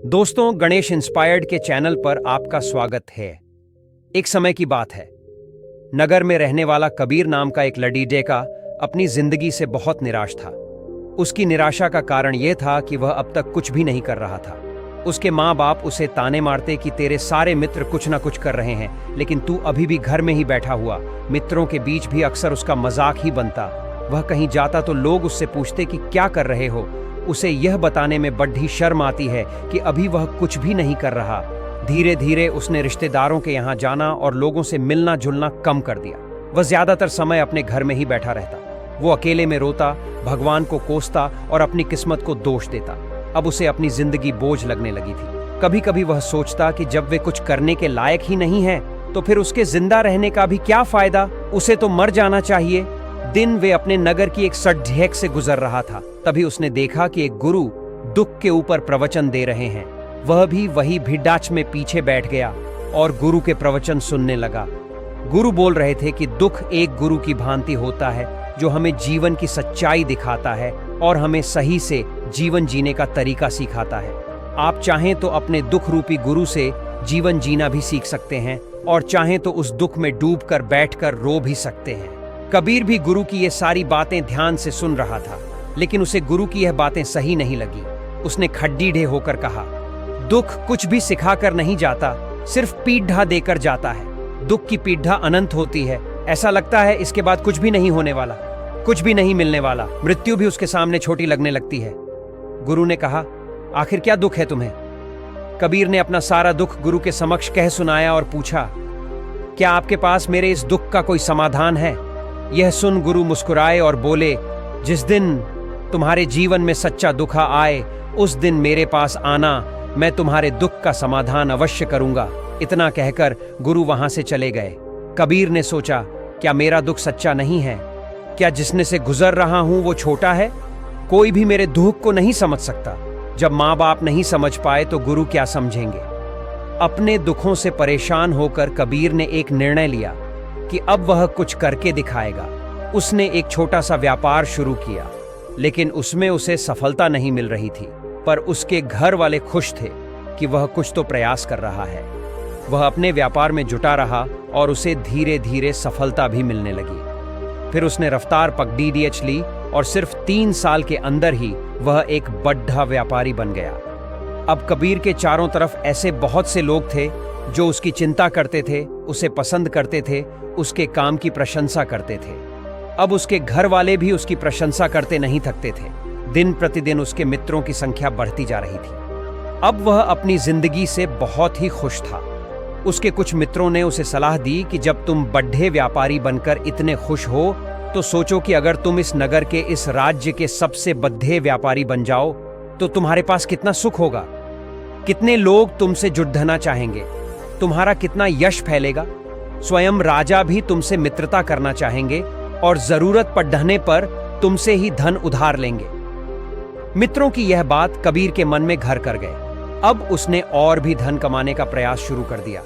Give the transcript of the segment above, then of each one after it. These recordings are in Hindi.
दोस्तों, गणेश इंस्पायर्ड के चैनल पर आपका स्वागत है। एक समय की बात है। नगर में रहने वाला कबीर नाम का एक लडीडेका अपनी जिंदगी से बहुत निराश था। उसकी निराशा का कारण यह था कि वह अब तक कुछ भी नहीं कर रहा था। उसके माँ बाप उसे ताने मारते कि तेरे सारे मित्र कुछ ना कुछ कर रहे हैं, लेकिन तू अभी भी घर में ही बैठा हुआ। मित्रों के बीच भी अक्सर उसका मजाक ही बनता। वह कहीं जाता तो लोग उससे पूछते कि क्या कर रहे हो। उसे यह बताने में बड़ी शर्म आती है कि अभी वह कुछ भी नहीं कर रहा। धीरे धीरे उसने रिश्तेदारों के यहाँ जाना और लोगों से मिलना जुलना कम कर दिया। वह ज्यादातर समय अपने घर में ही बैठा रहता। वो अकेले में रोता, भगवान को कोसता और अपनी किस्मत को दोष देता। अब उसे अपनी जिंदगी बोझ लगने लगी थी। कभी कभी वह सोचता कि जब वे कुछ करने के लायक ही नहीं है तो फिर उसके जिंदा रहने का भी क्या फायदा, उसे तो मर जाना चाहिए। दिन वे अपने नगर की एक सड़क से गुजर रहा था। तभी उसने देखा कि एक गुरु दुख के ऊपर प्रवचन दे रहे हैं। वह भी वही भिड़ाच में पीछे बैठ गया और गुरु के प्रवचन सुनने लगा। गुरु बोल रहे थे कि दुख एक गुरु की भांति होता है जो हमें जीवन की सच्चाई दिखाता है और हमें सही से जीवन जीने का तरीका सिखाता है। आप चाहें तो अपने दुख रूपी गुरु से जीवन जीना भी सीख सकते हैं और चाहें तो उस दुख में डूबकर बैठकर रो भी सकते हैं। कबीर भी गुरु की ये सारी बातें ध्यान से सुन रहा था, लेकिन उसे गुरु की यह बातें सही नहीं लगी। उसने खड्डीढे होकर कहा, दुख कुछ भी सिखाकर नहीं जाता, सिर्फ पीढ़ा देकर जाता है। दुख की पीढ़ा अनंत होती है। ऐसा लगता है इसके बाद कुछ भी नहीं होने वाला, कुछ भी नहीं मिलने वाला। मृत्यु भी उसके सामने छोटी लगने लगती है। गुरु ने कहा, आखिर क्या दुख है तुम्हें? कबीर ने अपना सारा दुख गुरु के समक्ष कह सुनाया और पूछा, क्या आपके पास मेरे इस दुख का कोई समाधान है? यह सुन गुरु मुस्कुराए और बोले, जिस दिन तुम्हारे जीवन में सच्चा दुख आए उस दिन मेरे पास आना, मैं तुम्हारे दुख का समाधान अवश्य करूंगा। इतना कहकर गुरु वहां से चले गए। कबीर ने सोचा, क्या मेरा दुख सच्चा नहीं है? क्या जिसने से गुजर रहा हूं वो छोटा है? कोई भी मेरे दुख को नहीं समझ सकता। जब माँ बाप नहीं समझ पाए तो गुरु क्या समझेंगे? अपने दुखों से परेशान होकर कबीर ने एक निर्णय लिया कि अब वह कुछ करके दिखाएगा। उसने एक छोटा सा व्यापार शुरू किया, लेकिन उसमें उसे सफलता नहीं मिल रही थी। पर उसके घर वाले खुश थे कि वह कुछ तो प्रयास कर रहा है। वह अपने व्यापार में जुटा रहा और उसे धीरे धीरे सफलता भी मिलने लगी। फिर उसने रफ्तार पकड़ी ली और सिर्फ 3 साल के अंदर ही वह एक बड़ा व्यापारी बन गया। अब कबीर के चारों तरफ ऐसे बहुत से लोग थे जो उसकी चिंता करते थे, उसे पसंद करते थे, उसके काम की प्रशंसा करते थे। अब उसके घर वाले भी उसकी प्रशंसा करते नहीं थकते थे। दिन प्रतिदिन उसके मित्रों की संख्या बढ़ती जा रही थी। अब वह अपनी जिंदगी से बहुत ही खुश था। उसके कुछ मित्रों ने उसे सलाह दी कि जब तुम बड़े व्यापारी बनकर इतने खुश हो तो सोचो कि अगर तुम इस नगर के, इस राज्य के सबसे बड़े व्यापारी बन जाओ तो तुम्हारे पास कितना सुख होगा, कितने लोग तुमसे जुड़ना चाहेंगे, तुम्हारा कितना यश फैलेगा। स्वयं राजा भी तुमसे मित्रता करना चाहेंगे और जरूरत पड़ने पर तुमसे ही धन उधार लेंगे। मित्रों की यह बात कबीर के मन में घर कर गए। अब उसने और भी धन कमाने का प्रयास शुरू कर दिया,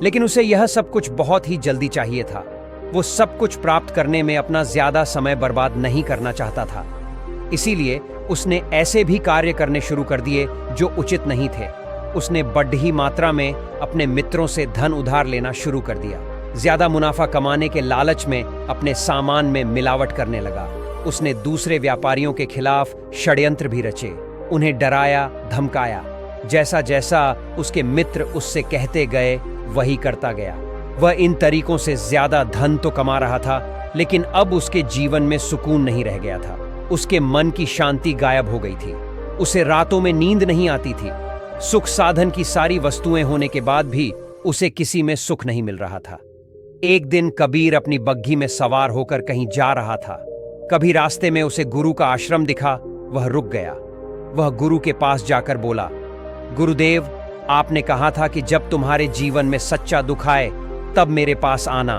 लेकिन उसे यह सब कुछ बहुत ही जल्दी चाहिए था। वो सब कुछ प्राप्त करने में अपना ज्यादा समय बर्बाद नहीं करना चाहता था। इसीलिए उसने ऐसे भी कार्य करने शुरू कर दिए जो उचित नहीं थे। उसने बड़ी मात्रा में अपने मित्रों से धन उधार लेना शुरू कर दिया। ज्यादा मुनाफा कमाने के लालच में अपने सामान में मिलावट करने लगा। उसने दूसरे व्यापारियों के खिलाफ षड्यंत्र भी रचे, उन्हें डराया, धमकाया। जैसा जैसा उसके मित्र उससे कहते गए वही करता गया। वह इन तरीकों से ज्यादा धन तो कमा रहा था, लेकिन अब उसके जीवन में सुकून नहीं रह गया था। उसके मन की शांति गायब हो गई थी। उसे रातों में नींद नहीं आती थी। सुख साधन की सारी वस्तुएं होने के बाद भी उसे किसी में सुख नहीं मिल रहा था। एक दिन कबीर अपनी बग्घी में सवार होकर कहीं जा रहा था। कभी रास्ते में उसे गुरु का आश्रम दिखा। वह रुक गया। वह गुरु के पास जाकर बोला, गुरुदेव, आपने कहा था कि जब तुम्हारे जीवन में सच्चा दुख आए तब मेरे पास आना।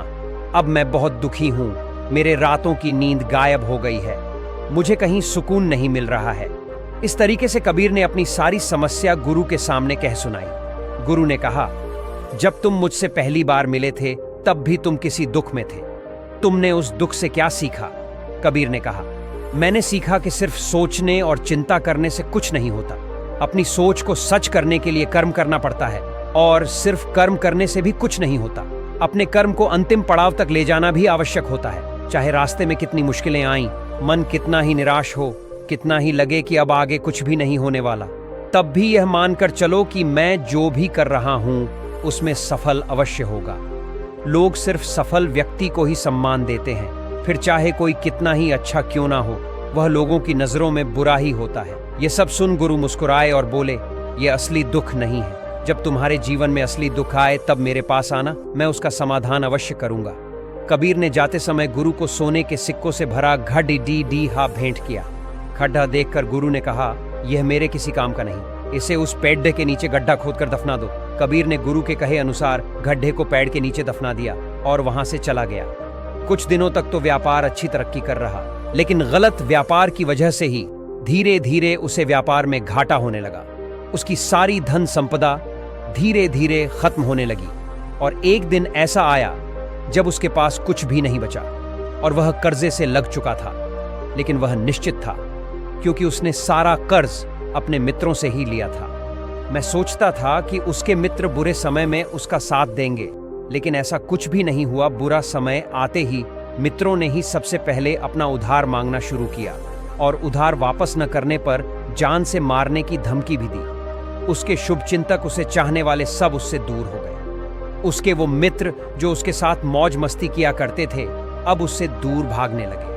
अब मैं बहुत दुखी हूं। मेरे रातों की नींद गायब हो गई है। मुझे कहीं सुकून नहीं मिल रहा है। इस तरीके से कबीर ने अपनी सारी समस्या गुरु के सामने कह सुनाई। गुरु ने कहा, जब तुम मुझसे पहली बार मिले थे तब भी तुम किसी दुख में थे। तुमने उस दुख से क्या सीखा? कबीर ने कहा, मैंने सीखा कि सिर्फ सोचने और चिंता करने से कुछ नहीं होता। अपनी सोच को सच करने के लिए कर्म करना पड़ता है, और सिर्फ कर्म करने से भी कुछ नहीं होता। अपने कर्म को अंतिम पड़ाव तक ले जाना भी आवश्यक होता है। चाहे रास्ते में कितनी मुश्किलें आईं, मन कितना ही निराश हो, कितना ही लगे कि अब आगे कुछ भी नहीं होने वाला, तब भी यह मानकर चलो कि मैं जो भी कर रहा हूं उसमें सफल अवश्य होगा। लोग सिर्फ सफल व्यक्ति को ही सम्मान देते हैं, फिर चाहे कोई कितना ही अच्छा क्यों ना हो, वह लोगों की नजरों में बुरा ही होता है। यह सब सुन गुरु मुस्कुराए और बोले, यह असली दुख नहीं है। जब तुम्हारे जीवन में असली दुख आए तब मेरे पास आना, मैं उसका समाधान अवश्य करूंगा। कबीर ने जाते समय गुरु को सोने के सिक्कों से भरा घड़ा भेंट किया। खड्डा देखकर गुरु ने कहा, यह मेरे किसी काम का नहीं, इसे उस पेड़ के नीचे गड्ढा खोदकर दफना दो। कबीर ने गुरु के कहे अनुसार गड्ढे को पेड़ के नीचे दफना दिया और वहां से चला गया। कुछ दिनों तक तो व्यापार अच्छी तरक्की कर रहा, लेकिन गलत व्यापार की वजह से ही धीरे धीरे उसे व्यापार में घाटा होने लगा। उसकी सारी धन संपदा धीरे धीरे खत्म होने लगी, और एक दिन ऐसा आया जब उसके पास कुछ भी नहीं बचा और वह कर्जे से लग चुका था। लेकिन वह निश्चित था, क्योंकि उसने सारा कर्ज अपने मित्रों से ही लिया था। मैं सोचता था कि उसके मित्र बुरे समय में उसका साथ देंगे, लेकिन ऐसा कुछ भी नहीं हुआ। बुरा समय आते ही मित्रों ने ही सबसे पहले अपना उधार मांगना शुरू किया, और उधार वापस न करने पर जान से मारने की धमकी भी दी। उसके शुभचिंतक, उसे चाहने वाले सब उससे दूर हो गए। उसके वो मित्र जो उसके साथ मौज मस्ती किया करते थे, अब उससे दूर भागने लगे।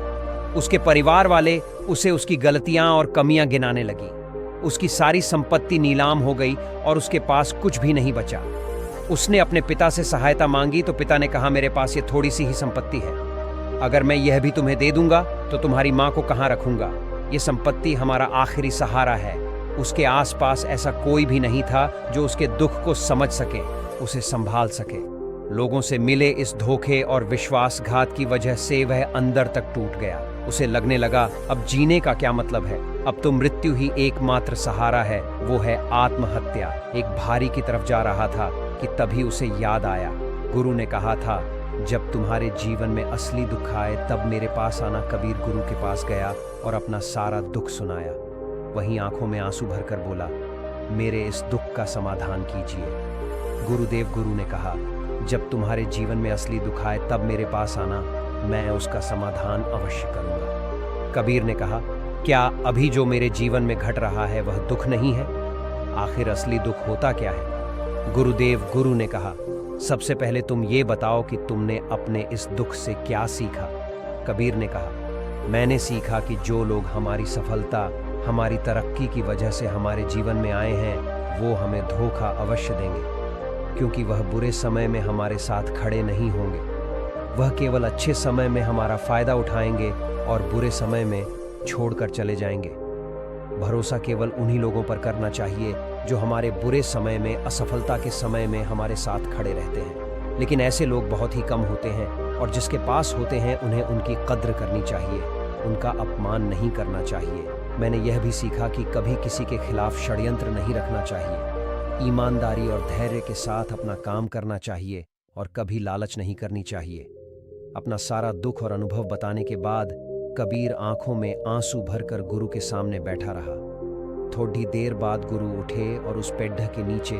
उसके परिवार वाले उसे उसकी गलतियां और कमियां गिनाने लगी। उसकी सारी संपत्ति नीलाम हो गई और उसके पास कुछ भी नहीं बचा। उसने अपने पिता से सहायता मांगी तो पिता ने कहा, मेरे पास ये थोड़ी सी ही संपत्ति है, अगर मैं यह भी तुम्हें दे दूंगा तो तुम्हारी मां को कहां रखूंगा। ये संपत्ति हमारा आखिरी सहारा है। उसके आसपास ऐसा कोई भी नहीं था जो उसके दुख को समझ सके, उसे संभाल सके। लोगों से मिले इस धोखे और विश्वासघात की वजह से वह अंदर तक टूट गया। उसे लगने लगा, अब जीने का क्या मतलब है, अब तो मृत्यु ही एकमात्र सहारा है, वो है आत्महत्या। एक भारी की तरफ जा रहा था कि तभी उसे याद आया, गुरु ने कहा था, जब तुम्हारे जीवन में असली दुख आए तब मेरे पास आना। कबीर गुरु के पास गया और अपना सारा दुख सुनाया। वहीं आंखों में आंसू भरकर बोला, मेरे इस दुख का समाधान कीजिए। गुरु ने कहा, जब तुम्हारे जीवन में असली दुख आए तब मेरे पास आना, मैं उसका समाधान अवश्य करूंगा। कबीर ने कहा, क्या अभी जो मेरे जीवन में घट रहा है वह दुख नहीं है? आखिर असली दुख होता क्या है? गुरु ने कहा, सबसे पहले तुम ये बताओ कि तुमने अपने इस दुख से क्या सीखा। कबीर ने कहा, मैंने सीखा कि जो लोग हमारी सफलता, हमारी तरक्की की वजह से हमारे जीवन में आए हैं, वो हमें धोखा अवश्य देंगे, क्योंकि वह बुरे समय में हमारे साथ खड़े नहीं होंगे। वह केवल अच्छे समय में हमारा फायदा उठाएंगे और बुरे समय में छोड़कर चले जाएंगे। भरोसा केवल उन्हीं लोगों पर करना चाहिए जो हमारे बुरे समय में, असफलता के समय में हमारे साथ खड़े रहते हैं। लेकिन ऐसे लोग बहुत ही कम होते हैं, और जिसके पास होते हैं उन्हें उनकी कद्र करनी चाहिए, उनका अपमान नहीं करना चाहिए। मैंने यह भी सीखा कि कभी किसी के खिलाफ षड्यंत्र नहीं रखना चाहिए। ईमानदारी और धैर्य के साथ अपना काम करना चाहिए और कभी लालच नहीं करनी चाहिए। अपना सारा दुख और अनुभव बताने के बाद कबीर आंखों में आंसू भरकर गुरु के सामने बैठा रहा। थोड़ी देर बाद गुरु उठे और उस पेड़ के नीचे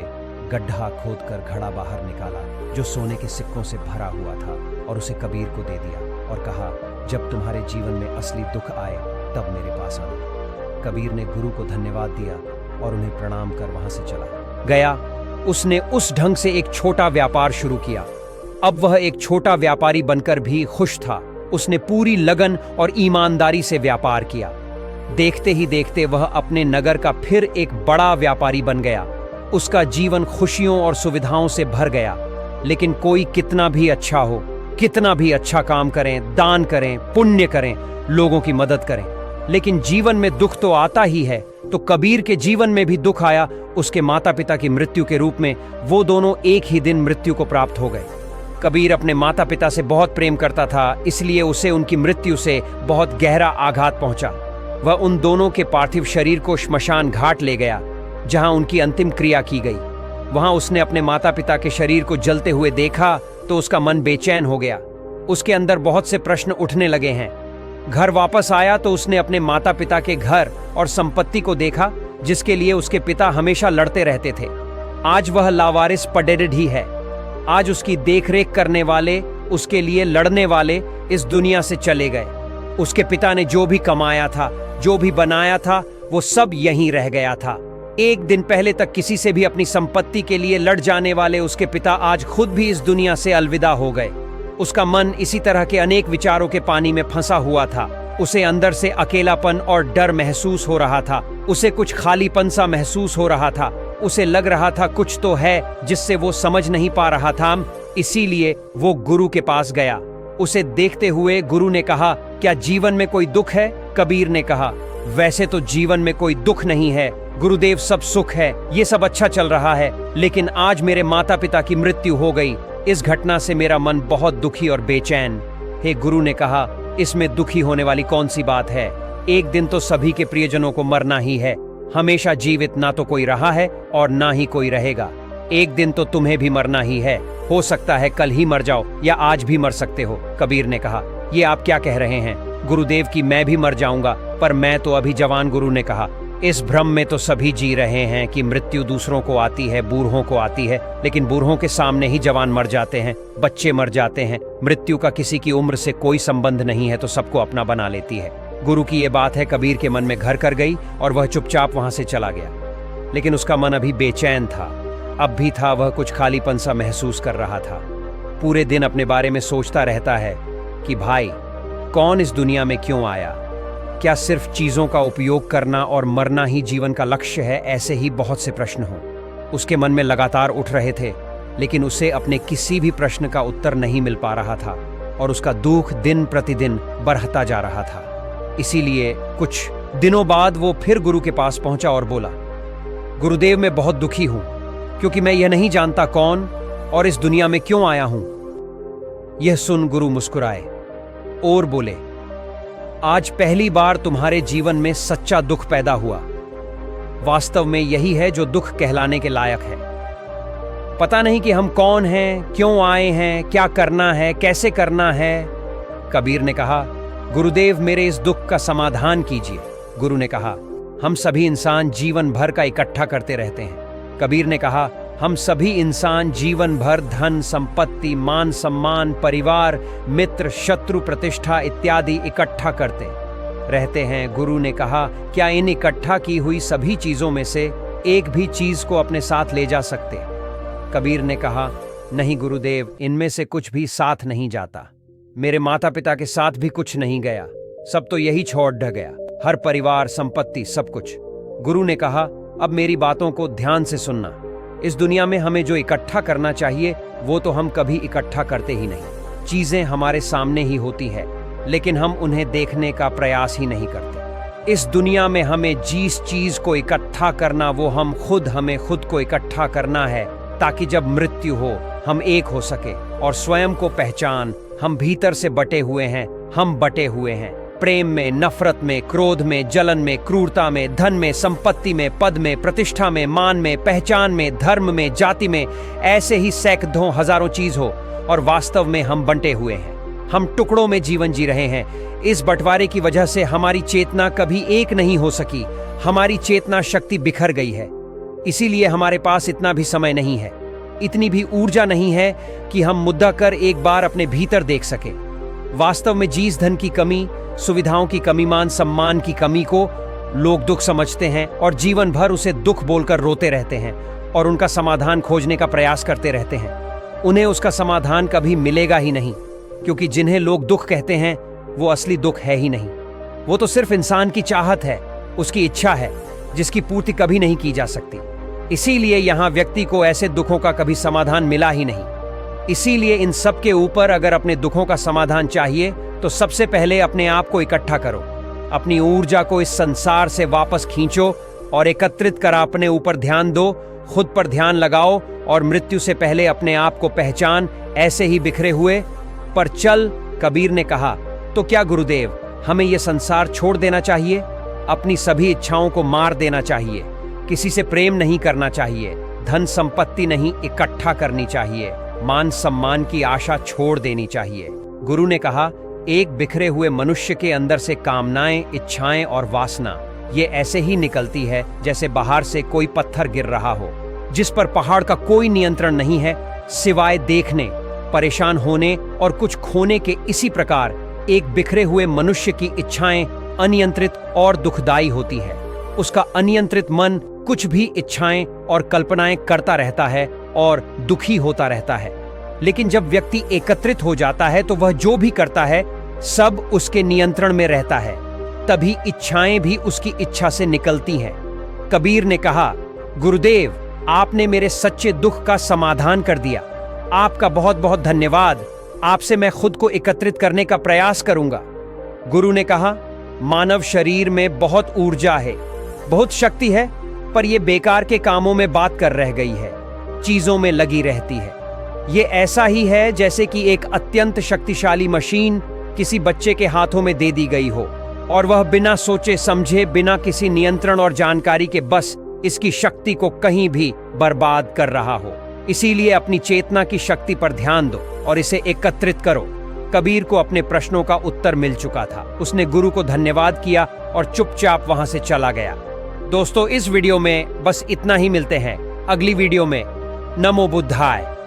गड्ढा खोदकर घड़ा बाहर निकाला जो सोने के सिक्कों से भरा हुआ था, और उसे कबीर को दे दिया और कहा, जब तुम्हारे जीवन में असली दुख आए तब मेरे पास आना। कबीर ने गुरु को धन्यवाद दिया और उन्हें प्रणाम कर वहां से चला गया। उसने उस ढंग से एक छोटा व्यापार शुरू किया। अब वह एक छोटा व्यापारी बनकर भी खुश था। उसने पूरी लगन और ईमानदारी से व्यापार किया। देखते ही देखते वह अपने नगर का फिर एक बड़ा व्यापारी बन गया। उसका जीवन खुशियों और सुविधाओं से भर गया। लेकिन कोई कितना भी अच्छा हो, कितना भी अच्छा काम करें, दान करें, पुण्य करें, लोगों की मदद करें, लेकिन जीवन में दुख तो आता ही है। तो कबीर के जीवन में भी दुख आया। उसके माता पिता की मृत्यु के रूप में वो दोनों एक ही दिन मृत्यु को प्राप्त हो गए। कबीर अपने माता पिता से बहुत प्रेम करता था, इसलिए उसे उनकी मृत्यु से बहुत गहरा आघात पहुंचा। वह उन दोनों के पार्थिव शरीर को श्मशान घाट ले गया, जहां उनकी अंतिम क्रिया की गई। वहां उसने अपने माता पिता के शरीर को जलते हुए देखा तो उसका मन बेचैन हो गया। उसके अंदर बहुत से प्रश्न उठने लगे हैं। घर वापस आया तो उसने अपने माता पिता के घर और संपत्ति को देखा जिसके लिए उसके पिता हमेशा लड़ते रहते थे। आज वह लावारिस पडेडेड ही है। आज उसकी देखरेख करने वाले, उसके लिए लड़ने वाले इस दुनिया से चले गए। उसके पिता ने जो भी कमाया था, जो भी बनाया था, वो सब यहीं रह गया था। एक दिन पहले तक किसी से भी अपनी संपत्ति के लिए लड़ जाने वाले उसके पिता आज खुद भी इस दुनिया से अलविदा हो गए। उसका मन इसी तरह के अनेक विचारों के पानी में फंसा हुआ था। उसे अंदर से अकेलापन और डर महसूस हो रहा था। उसे कुछ खालीपन सा महसूस हो रहा था। उसे लग रहा था कुछ तो है जिससे वो समझ नहीं पा रहा था। इसीलिए वो गुरु के पास गया। उसे देखते हुए गुरु ने कहा, क्या जीवन में कोई दुख है? कबीर ने कहा, वैसे तो जीवन में कोई दुख नहीं है गुरुदेव, सब सुख है, ये सब अच्छा चल रहा है। लेकिन आज मेरे माता पिता की मृत्यु हो गई। इस घटना से मेरा मन बहुत दुखी और बेचैन। हे गुरु ने कहा, इसमें दुखी होने वाली कौन सी बात है? एक दिन तो सभी के प्रियजनों को मरना ही है। हमेशा जीवित ना तो कोई रहा है और ना ही कोई रहेगा। एक दिन तो तुम्हें भी मरना ही है। हो सकता है कल ही मर जाओ या आज भी मर सकते हो। कबीर ने कहा, ये आप क्या कह रहे हैं गुरुदेव कि मैं भी मर जाऊंगा? पर मैं तो अभी जवान। गुरु ने कहा, इस भ्रम में तो सभी जी रहे हैं कि मृत्यु दूसरों को आती है, बूढ़ों को आती है, लेकिन बूढ़ों के सामने ही जवान मर जाते हैं, बच्चे मर जाते हैं। मृत्यु का किसी की उम्र से कोई संबंध नहीं है, तो सबको अपना बना लेती है। गुरु की ये बात है कबीर के मन में घर कर गई और वह चुपचाप वहां से चला गया। लेकिन उसका मन अभी बेचैन था। अब भी था, वह कुछ खालीपन सा महसूस कर रहा था। पूरे दिन अपने बारे में सोचता रहता है कि भाई, कौन इस दुनिया में क्यों आया? क्या सिर्फ चीजों का उपयोग करना और मरना ही जीवन का लक्ष्य है? ऐसे ही बहुत से प्रश्न हों उसके मन में लगातार उठ रहे थे, लेकिन उसे अपने किसी भी प्रश्न का उत्तर नहीं मिल पा रहा था और उसका दुख दिन प्रतिदिन बढ़ता जा रहा था। इसीलिए कुछ दिनों बाद वो फिर गुरु के पास पहुंचा और बोला, गुरुदेव, मैं बहुत दुखी हूं क्योंकि मैं यह नहीं जानता कौन और इस दुनिया में क्यों आया हूं। यह सुन गुरु मुस्कुराए और बोले, आज पहली बार तुम्हारे जीवन में सच्चा दुख पैदा हुआ। वास्तव में यही है जो दुख कहलाने के लायक है। पता नहीं कि हम कौन हैं, क्यों आए हैं, क्या करना है, कैसे करना है। कबीर ने कहा, गुरुदेव, मेरे इस दुख का समाधान कीजिए। गुरु ने कहा, हम सभी इंसान जीवन भर का इकट्ठा करते रहते हैं। कबीर ने कहा, हम सभी इंसान जीवन भर धन, संपत्ति, मान सम्मान, परिवार, मित्र, शत्रु, प्रतिष्ठा इत्यादि इकट्ठा करते रहते हैं। गुरु ने कहा, क्या इन इकट्ठा की हुई सभी चीजों में से एक भी चीज को अपने साथ ले जा सकते? कबीर ने कहा, नहीं गुरुदेव, इनमें से कुछ भी साथ नहीं जाता। मेरे माता पिता के साथ भी कुछ नहीं गया, सब तो यही छोड़ ढ गया, हर परिवार, संपत्ति, सब कुछ। गुरु ने कहा, अब मेरी बातों को ध्यान से सुनना। इस दुनिया में हमें जो इकट्ठा करना चाहिए वो तो हम कभी इकट्ठा करते ही नहीं। चीजें हमारे सामने ही होती है, लेकिन हम उन्हें देखने का प्रयास ही नहीं करते। इस दुनिया में हमें जिस चीज को इकट्ठा करना, वो हमें खुद को इकट्ठा करना है, ताकि जब मृत्यु हो हम एक हो सके और स्वयं को पहचान। हम भीतर से बटे हुए हैं, हम बटे हुए हैं प्रेम में, नफरत में, क्रोध में, जलन में, क्रूरता में, धन में, संपत्ति में, पद में, प्रतिष्ठा में, मान में, पहचान में, धर्म में, जाति में। ऐसे ही सैकड़ों हजारों चीज हो और वास्तव में हम बंटे हुए हैं। हम टुकड़ों में जीवन जी रहे हैं। इस बंटवारे की वजह से हमारी चेतना कभी एक नहीं हो सकी। हमारी चेतना शक्ति बिखर गई है। इसीलिए हमारे पास इतना भी समय नहीं है, इतनी भी ऊर्जा नहीं है कि हम मुद्दा कर एक बार अपने भीतर देख सके। वास्तव में जीस धन की कमी, सुविधाओं की कमी, मान सम्मान की कमी को लोग दुख समझते हैं और जीवन भर उसे दुख बोलकर रोते रहते हैं और उनका समाधान खोजने का प्रयास करते रहते हैं। उन्हें उसका समाधान कभी मिलेगा ही नहीं, क्योंकि जिन्हें लोग दुख कहते हैं वो असली दुख है ही नहीं। वो तो सिर्फ इंसान की चाहत है, उसकी इच्छा है, जिसकी पूर्ति कभी नहीं की जा सकती। इसीलिए यहाँ व्यक्ति को ऐसे दुखों का कभी समाधान मिला ही नहीं। इसीलिए इन सब के ऊपर अगर अपने दुखों का समाधान चाहिए तो सबसे पहले अपने आप को इकट्ठा करो। अपनी ऊर्जा को इस संसार से वापस खींचो और एकत्रित कर अपने ऊपर ध्यान दो, खुद पर ध्यान लगाओ और मृत्यु से पहले अपने आप को पहचान। ऐसे ही बिखरे हुए पर चल। कबीर ने कहा, तो क्या गुरुदेव, हमें यह संसार छोड़ देना चाहिए? अपनी सभी इच्छाओं को मार देना चाहिए, किसी से प्रेम नहीं करना चाहिए, धन संपत्ति नहीं इकट्ठा करनी चाहिए, मान सम्मान की आशा छोड़ देनी चाहिए। गुरु ने कहा, एक बिखरे हुए मनुष्य के अंदर से कामनाएं, इच्छाएं और वासना ये ऐसे ही निकलती है जैसे बाहर से कोई पत्थर गिर रहा हो, जिस पर पहाड़ का कोई नियंत्रण नहीं है सिवाय देखने, परेशान होने और कुछ खोने के। इसी प्रकार एक बिखरे हुए मनुष्य की इच्छाएं अनियंत्रित और दुखदाई होती है। उसका अनियंत्रित मन कुछ भी इच्छाएं और कल्पनाएं करता रहता है और दुखी होता रहता है। लेकिन जब व्यक्ति एकत्रित हो जाता है तो वह जो भी करता है सब उसके नियंत्रण में रहता है, तभी इच्छाएं भी उसकी इच्छा से निकलती हैं। कबीर ने कहा, गुरुदेव, आपने मेरे सच्चे दुख का समाधान कर दिया। आपका बहुत बहुत धन्यवाद। आपसे मैं खुद को एकत्रित करने का प्रयास करूंगा। गुरु ने कहा, मानव शरीर में बहुत ऊर्जा है, बहुत शक्ति है, पर यह बेकार के कामों में बात कर रह गई है, चीजों में लगी रहती है। ये ऐसा ही है जैसे कि एक अत्यंत शक्तिशाली मशीन किसी बच्चे के हाथों में दे दी गई हो और वह बिना सोचे समझे, बिना किसी नियंत्रण और जानकारी के बस इसकी शक्ति को कहीं भी बर्बाद कर रहा हो। इसीलिए अपनी चेतना की शक्ति पर ध्यान दो और इसे एकत्रित करो। कबीर को अपने प्रश्नों का उत्तर मिल चुका था। उसने गुरु को धन्यवाद किया और चुपचाप वहां से चला गया। दोस्तों, इस वीडियो में बस इतना ही। मिलते हैं अगली वीडियो में। नमो बुद्धाय।